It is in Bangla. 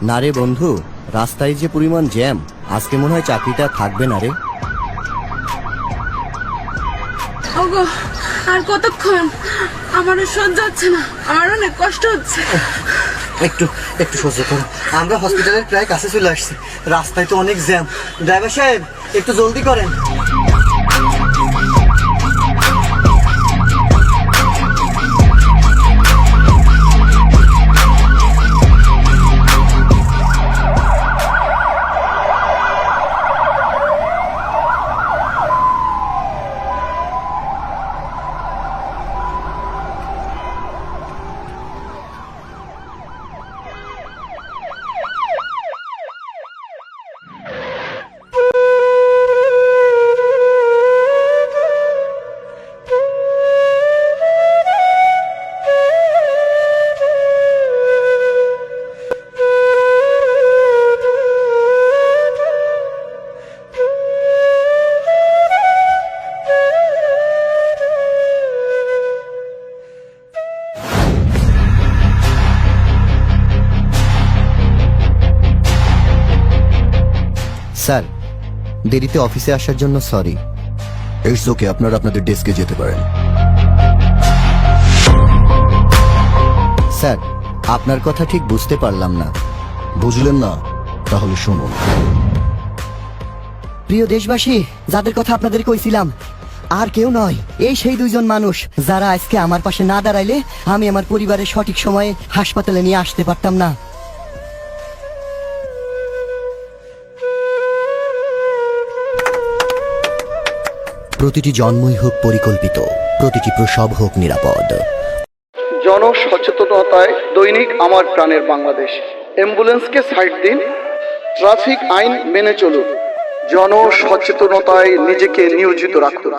না রে বন্ধু, রাস্তায় যে পরিমাণ জ্যাম, আজকে মনে হয় চাকরিটা থাকবে না রে। ওগো, আর কতক্ষণ? আমারও সহ্য হচ্ছে না, আমার অনেক কষ্ট হচ্ছে। একটু একটু সহ্য করো, আমরা হসপিটালের প্রায় কাছে চলে আসছি। রাস্তায় তো অনেক জ্যাম। ড্রাইভার সাহেব, একটু জলদি করেন। স্যার, দেরিতে অফিসে আসার জন্য সরি। ইটস ওকে, আপনারা আপনাদের ডেস্কে যেতে পারেন। স্যার, আপনার কথা ঠিক বুঝতে পারলাম না। বুঝলেন না? তাহলে শুনুন। প্রিয় দেশবাসী, যাদের কথা আপনাদের কইছিলাম, আর কেউ নয়, এই সেই দুইজন মানুষ যারা আজকে আমার পাশে না দাঁড়াইলে আমি আমার পরিবারের সঠিক সময়ে হাসপাতালে নিয়ে আসতে পারতাম না। প্রতিটি জন্মই হোক পরিকল্পিত, প্রতিটি প্রসব হোক নিরাপদ। জনসচেতনতায় দৈনিক আমার প্রাণের বাংলাদেশ। অ্যাম্বুলেন্সকে সাইড দিন, ট্রাফিক আইন মেনে চলুন, জনসচেতনতায় নিজেকে নিয়োজিত রাখুন।